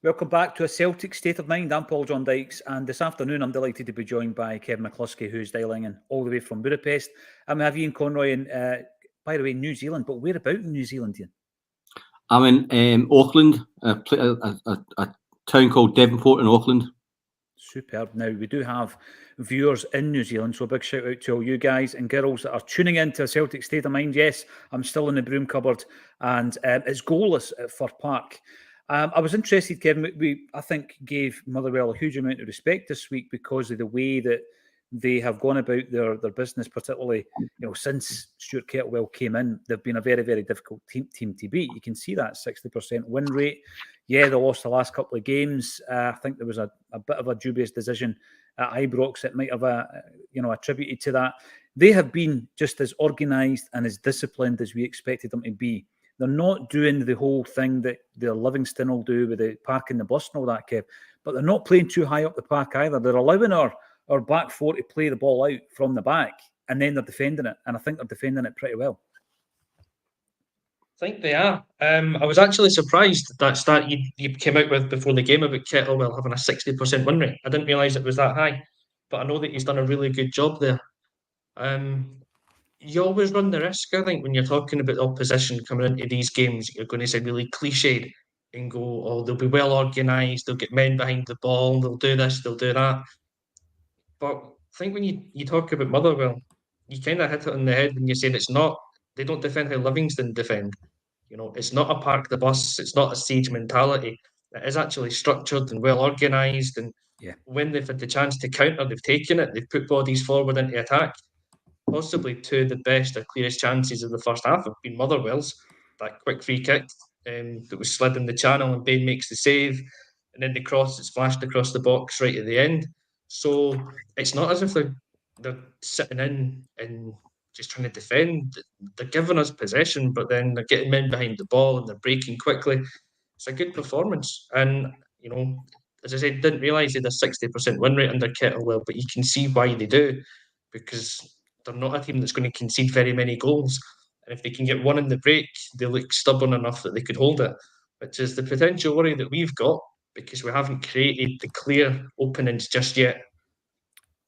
Welcome back to A Celtic State of Mind. I'm Paul John Dykes, and this afternoon I'm delighted to be joined by Kevin McCluskey, who's dialing in all the way from Budapest. And we have Ian Conroy in, by the way, New Zealand. But where about in New Zealand, Ian? I'm in Auckland, a town called Devonport in Auckland. Superb. Now, we do have viewers in New Zealand, so a big shout out to all you guys and girls that are tuning in to A Celtic State of Mind. Yes, I'm still in the broom cupboard, and it's goalless at Fir Park. I was interested, Kevin. I think, gave Motherwell a huge amount of respect this week because of the way that they have gone about their business, particularly since Stuart Kettlewell came in. They've been a very, very difficult team to beat. You can see that 60% win rate. Yeah, they lost the last couple of games. I think there was a bit of a dubious decision at Ibrox that might have attributed to that. They have been just as organised and as disciplined as we expected them to be. They're not doing the whole thing that the Livingston will do with the parking the bus and all that, Kev. But they're not playing too high up the park either. They're allowing our back four to play the ball out from the back, and then they're defending it. And I think they're defending it pretty well. I think they are. I was actually surprised that stat you came out with before the game about Kettlewell having a 60% win rate. I didn't realise it was that high, but I know that he's done a really good job there. You always run the risk, I think, when you're talking about the opposition coming into these games, you're going to say really cliched and go, oh, they'll be well organised, they'll get men behind the ball, they'll do this, they'll do that. But I think when you talk about Motherwell, you kind of hit it on the head when you said they don't defend how Livingston defend. It's not a park the bus, it's not a siege mentality. It is actually structured and well organised. And when they've had the chance to counter, they've taken it, they've put bodies forward into attack. Possibly two of the best or clearest chances of the first half have been Motherwell's. That quick free kick that was slid in the channel and Bain makes the save, and then the cross that's flashed across the box right at the end. So it's not as if they're sitting in and just trying to defend. They're giving us possession, but then they're getting men behind the ball and they're breaking quickly. It's a good performance. And, as I said, didn't realise they had a 60% win rate under Kettlewell, but you can see why they do, because they're not a team that's going to concede very many goals. And if they can get one in the break, they look stubborn enough that they could hold it, which is the potential worry that we've got because we haven't created the clear openings just yet.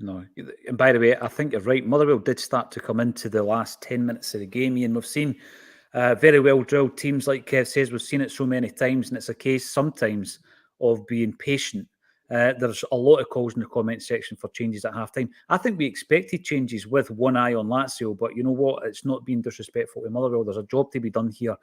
No. And by the way, I think you're right. Motherwell did start to come into the last 10 minutes of the game, and we've seen very well drilled teams, like Kev says. We've seen it so many times, and it's a case sometimes of being patient. There's a lot of calls in the comment section for changes at halftime. I think we expected changes with one eye on Lazio, but you know what? It's not being disrespectful to Motherwell. There's a job to be done here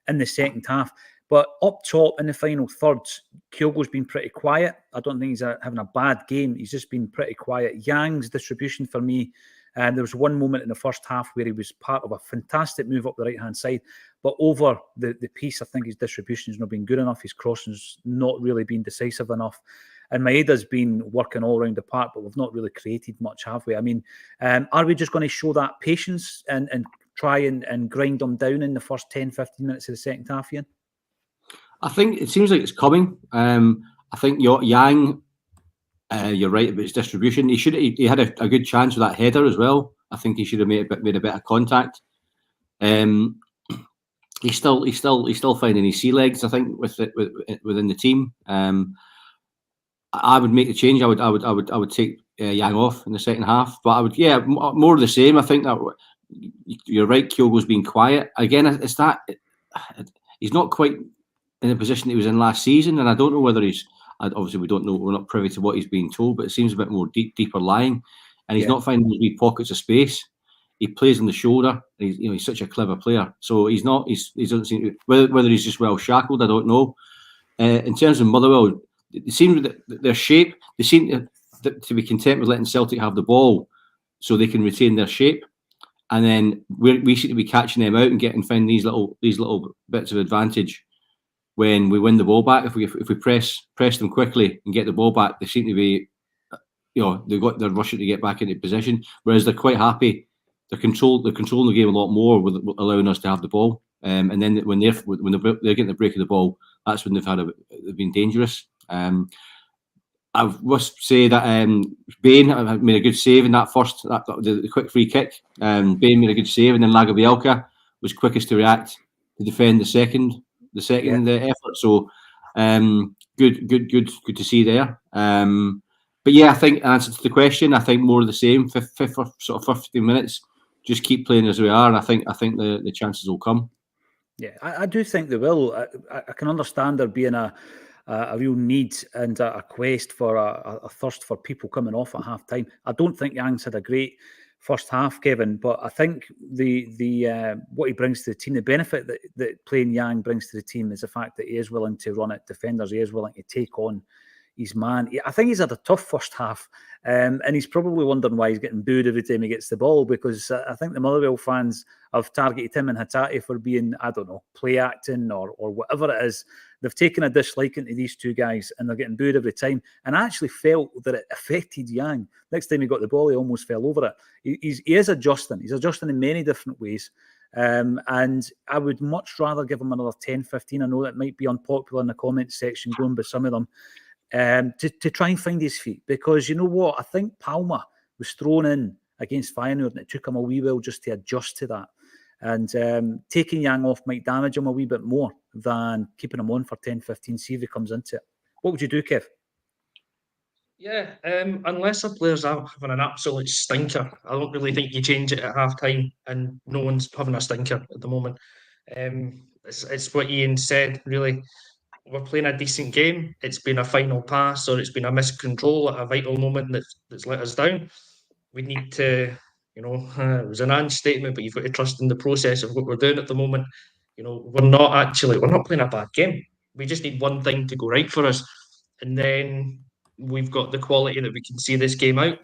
in the second half. But up top in the final thirds, Kyogo's been pretty quiet. I don't think he's having a bad game. He's just been pretty quiet. Yang's distribution for me, and there was one moment in the first half where he was part of a fantastic move up the right-hand side. But over the piece, I think his distribution has not been good enough. His crossing's not really been decisive enough. And Maeda's been working all around the park, but we've not really created much, have we? I mean, are we just going to show that patience and try and grind them down in the first 10, 15 minutes of the second half, Ian? I think it seems like it's coming. I think Yang, you're right about his distribution. He had a good chance with that header as well. I think he should have made a bit of contact. He's still finding his sea legs, I think, within the team. I would make the change. I would take Yang off in the second half, but I would more of the same. I think that you're right. Kyogo's been quiet again. It's that he's not quite in the position he was in last season, and I don't know whether he's. Obviously, we don't know. We're not privy to what he's being told, but it seems a bit more deeper lying, and he's not finding those wee pockets of space. He plays on the shoulder. And he's such a clever player. So he doesn't seem to, whether he's just well shackled. I don't know. In terms of Motherwell, it seems that their shape. They seem to be content with letting Celtic have the ball, so they can retain their shape. And then we seem to be catching them out and finding these little bits of advantage when we win the ball back. If we press them quickly and get the ball back, they seem to be, they're rushing to get back into position. Whereas they're quite happy. They're controlling the game a lot more, with allowing us to have the ball. And then when they're getting the break of the ball, that's when they've been dangerous. I must say that Bain made a good save in that first, the quick free kick. Bain made a good save, and then Lagerbielke was quickest to react to defend the second effort. So good to see there. But yeah, I think answer to the question, I think more of the same. Fifth sort of 15 minutes, just keep playing as we are, and I think the chances will come. Yeah, I do think they will. I can understand there being a real need and a quest for a thirst for people coming off at half time. I don't think Yang's had a great first half, Kevin, but I think the what he brings to the team, the benefit that playing Yang brings to the team is the fact that he is willing to run at defenders, he is willing to take on his man. I think he's had a tough first half, and he's probably wondering why he's getting booed every time he gets the ball, because I think the Motherwell fans have targeted him and Hatate for being, I don't know, play acting or whatever it is. They've taken a disliking to these two guys and they're getting booed every time. And I actually felt that it affected Yang. Next time he got the ball, he almost fell over it. He is adjusting. He's adjusting in many different ways. And I would much rather give him another 10, 15. I know that might be unpopular in the comments section, going by some of them, to try and find his feet. Because you know what? I think Palmer was thrown in against Feyenoord and it took him a wee while just to adjust to that. And taking Yang off might damage him a wee bit more than keeping him on for 10, 15, see if he comes into it. What would you do, Kev? Yeah, unless a player's having an absolute stinker, I don't really think you change it at half time, and no one's having a stinker at the moment. It's what Ian said, really. We're playing a decent game. It's been a final pass or it's been a miscontrol at a vital moment that's let us down. We need to, it was an Ange statement, but you've got to trust in the process of what we're doing at the moment. We're not playing a bad game. We just need one thing to go right for us. And then we've got the quality that we can see this game out.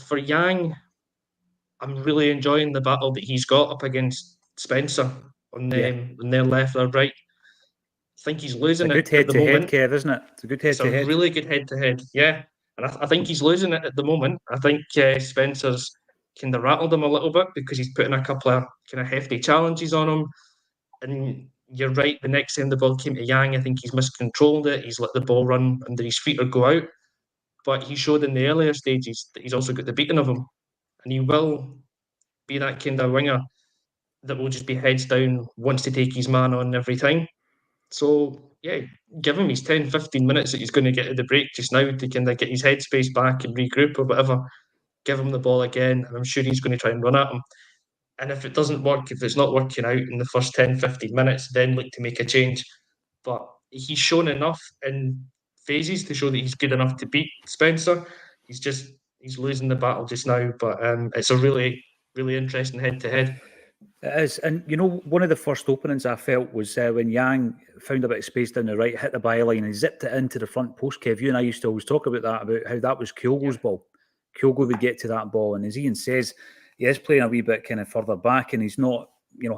For Yang, I'm really enjoying the battle that he's got up against Spencer on their left or right. I think he's losing it at the moment. Kev, isn't it? It's a good head-to-head. It's a really good head-to-head, yeah. And I think he's losing it at the moment. I think Spencer's kind of rattled him a little bit because he's putting a couple of kind of hefty challenges on him. And you're right, the next time the ball came to Yang, I think he's miscontrolled it. He's let the ball run under his feet or go out. But he showed in the earlier stages that he's also got the beating of him. And he will be that kind of winger that will just be heads down, wants to take his man on every time. So, yeah, give him his 10, 15 minutes that he's going to get at the break just now to kind of get his headspace back and regroup or whatever. Give him the ball again, and I'm sure he's going to try and run at him. And if it doesn't work, if it's not working out in the first 10, 15 minutes, then look to make a change. But he's shown enough in phases to show that he's good enough to beat Spencer. He's losing the battle just now, but it's a really, really interesting head-to-head. It is. And, one of the first openings I felt was when Yang found a bit of space down the right, hit the byline and zipped it into the front post. Kev, you and I used to always talk about that, about how that was Kyogo's ball. Kyogo would get to that ball. And as Ian says, he is playing a wee bit kind of further back and he's not,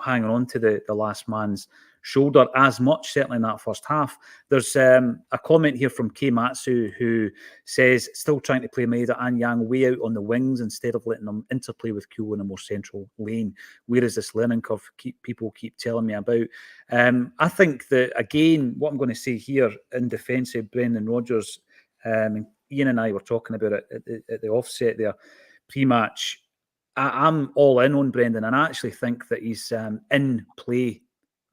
hanging on to the last man's shoulder as much, certainly in that first half. There's a comment here from K Matsu who says, still trying to play Maeda and Yang way out on the wings instead of letting them interplay with Kyogo in a more central lane. Where is this learning curve people keep telling me about? I think that, again, what I'm going to say here in defence of Brendan Rodgers, Ian and I were talking about it at the offset there, pre-match. I'm all in on Brendan, and I actually think that his in-play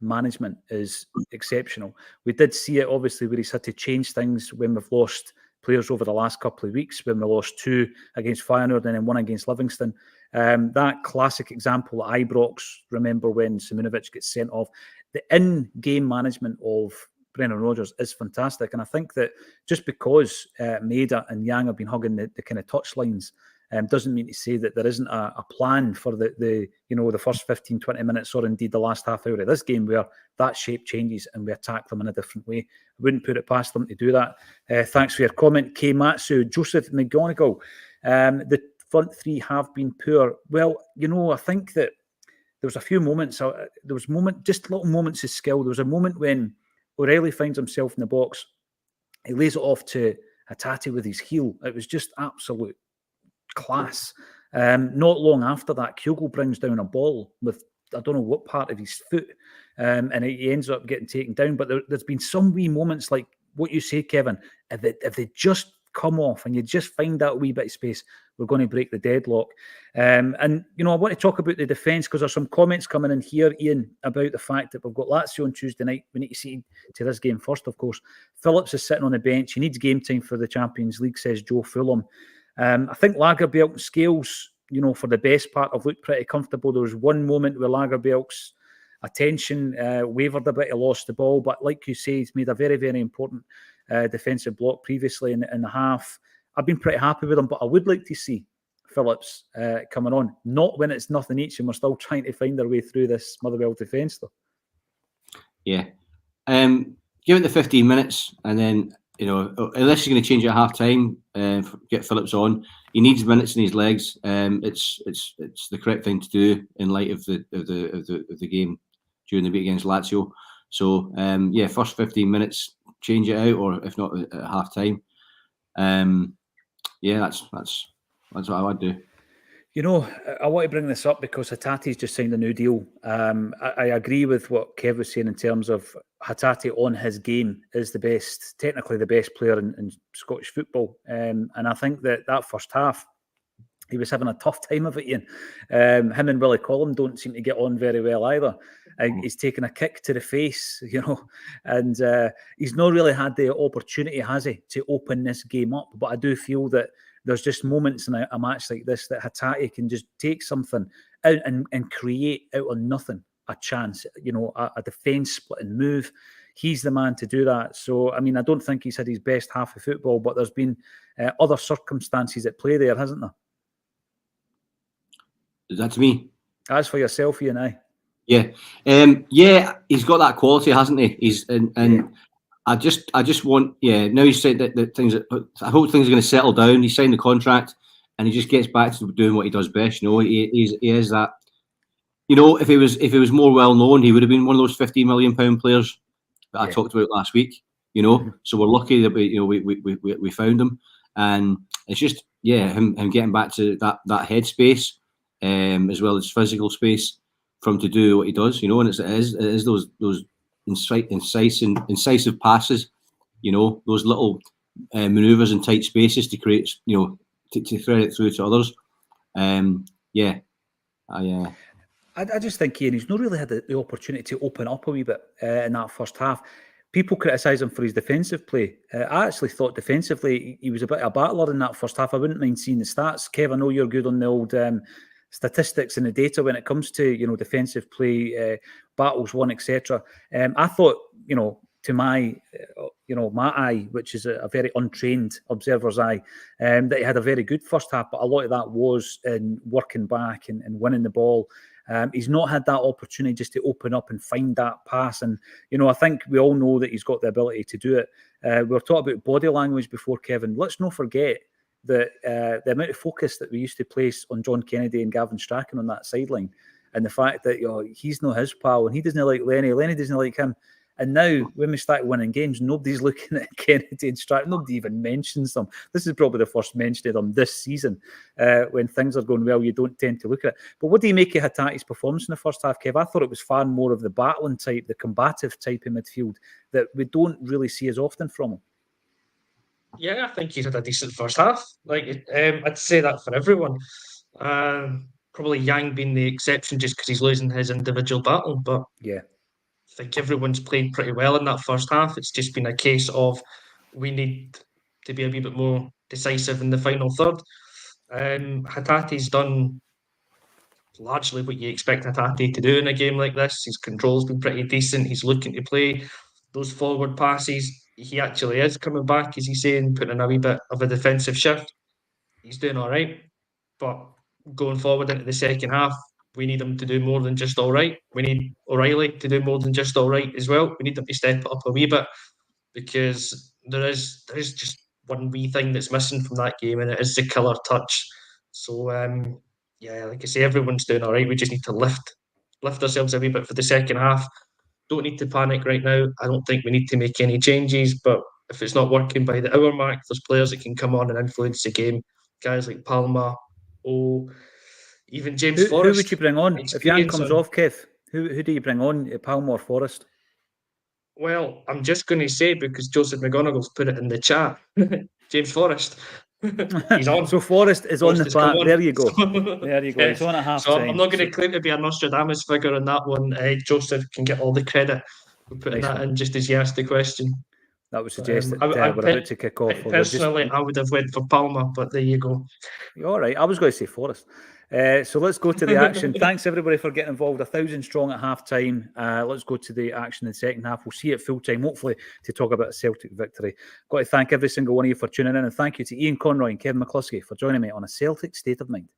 management is exceptional. We did see it, obviously, where he's had to change things when we've lost players over the last couple of weeks, when we lost 2 against Feyenoord and then 1 against Livingston. That classic example at Ibrox, remember when Simunovic gets sent off. The in-game management of Brendan Rodgers is fantastic, and I think that just because Maeda and Yang have been hugging the kind of touchlines, doesn't mean to say that there isn't a plan for the first 15, 20 minutes or indeed the last half hour of this game where that shape changes and we attack them in a different way. I wouldn't put it past them to do that. Thanks for your comment, K Matsu. Joseph McGonigal, the front three have been poor. Well, I think that there was a few moments, just little moments of skill. There was a moment when O'Reilly finds himself in the box. He lays it off to Hatate with his heel. It was just absolute class. Not long after that, Kyogo brings down a ball with, I don't know what part of his foot, and he ends up getting taken down. But there's been some wee moments like what you say, Kevin, if they just come off and you just find that wee bit of space, we're going to break the deadlock. And, I want to talk about the defence because there's some comments coming in here, Ian, about the fact that we've got Lazio on Tuesday night. We need to see to this game first, of course. Phillips is sitting on the bench. He needs game time for the Champions League, says Joe Fulham. I think Lagerbielke and Scales, for the best part, have looked pretty comfortable. There was one moment where Lagerbielke's attention wavered a bit. He lost the ball, but like you say, he's made a very, very important defensive block previously in the half. I've been pretty happy with him, but I would like to see Phillips coming on, not when it's nothing each and we're still trying to find our way through this Motherwell defence, though. Yeah. Give it the 15 minutes and then, unless you're going to change it at half time, get Phillips on. He needs minutes in his legs. It's the correct thing to do in light of the game during the week against Lazio. So first 15 minutes, change it out, or if not at half time. That's what I would do. I want to bring this up because Hatate's just signed a new deal. I agree with what Kev was saying in terms of Hatate on his game is technically the best player in Scottish football. And I think that first half, he was having a tough time of it, Ian. Him and Willie Collum don't seem to get on very well either. He's taken a kick to the face, and he's not really had the opportunity, has he, to open this game up. But I do feel that there's just moments in a match like this that Hatate can just take something out and create out of nothing a chance, a defence splitting move. He's the man to do that. So, I don't think he's had his best half of football, but there's been other circumstances at play there, hasn't there? That's me. As for yourself, Ian, aye. Yeah. He's got that quality, hasn't he? I just want, now you said that things, I hope things are going to settle down. He signed the contract and he just gets back to doing what he does best. He is that, if he was more well known, he would have been one of those £50 million players that I talked about last week, so we're lucky that we found him. And it's just, him getting back to that headspace, as well as physical space for him to do what he does, and it is those incisive passes, those little manoeuvres in tight spaces to create, to thread it through to others. I just think, Ian, he's not really had the opportunity to open up a wee bit in that first half. People criticise him for his defensive play. I actually thought defensively he was a bit of a battler in that first half. I wouldn't mind seeing the stats. Kev, I know you're good on the old statistics and the data when it comes to defensive play, battles won, etc. I thought to my my eye, which is a very untrained observer's eye, that he had a very good first half, but a lot of that was in working back and winning the ball. He's not had that opportunity just to open up and find that pass, and I think we all know that he's got the ability to do it. We were talking about body language before, Kevin. Let's not forget that the amount of focus that we used to place on John Kennedy and Gavin Strachan on that sideline, and the fact that he's not his pal and he doesn't like Lenny doesn't like him. And now, when we start winning games, nobody's looking at Kennedy and Strachan. Nobody even mentions them. This is probably the first mention of them this season. When things are going well, you don't tend to look at it. But what do you make of Hatate's performance in the first half, Kev? I thought it was far more of the battling type, the combative type in midfield that we don't really see as often from him. Yeah, I think he's had a decent first half. I'd say that for everyone. Probably Yang being the exception just because he's losing his individual battle. But yeah, I think everyone's played pretty well in that first half. It's just been a case of we need to be a wee bit more decisive in the final third. Hatate's done largely what you expect Hatate to do in a game like this. His control's been pretty decent. He's looking to play those forward passes. He actually is coming back, as he's saying, putting in a wee bit of a defensive shift. He's doing all right. But going forward into the second half, we need him to do more than just all right. We need O'Reilly to do more than just all right as well. We need them to step it up a wee bit because there is just one wee thing that's missing from that game, and it is the killer touch. So, like I say, everyone's doing all right. We just need to lift ourselves a wee bit for the second half. Don't need to panic right now. I don't think we need to make any changes, but if it's not working by the hour mark, there's players that can come on and influence the game. Guys like Palma, even James Forrest. Who would you bring on? If Yang comes off, Kev, who do you bring on, Palma or Forrest? Well, I'm just going to say, because Joseph McGonigal's put it in the chat, James Forrest. He's on. So Forrest is on the Forrest has come back. on. There you go. So, There you go. He's on at half so time. I'm not going to claim to be a Nostradamus figure on that one. Joseph can get all the credit for putting Nice that one. in just as he asked the question. That would suggest that I we're about to kick off. personally, I would have went for Palmer, but there you go. All right, I was going to say Forrest. So let's go to the action. Thanks everybody for getting involved. 1,000 strong at half time. Let's go to the action in the second half. We'll see it full time, hopefully, to talk about a Celtic victory. Got to thank every single one of you for tuning in, and thank you to Ian Conroy and Kevin McCluskey for joining me on A Celtic State of Mind.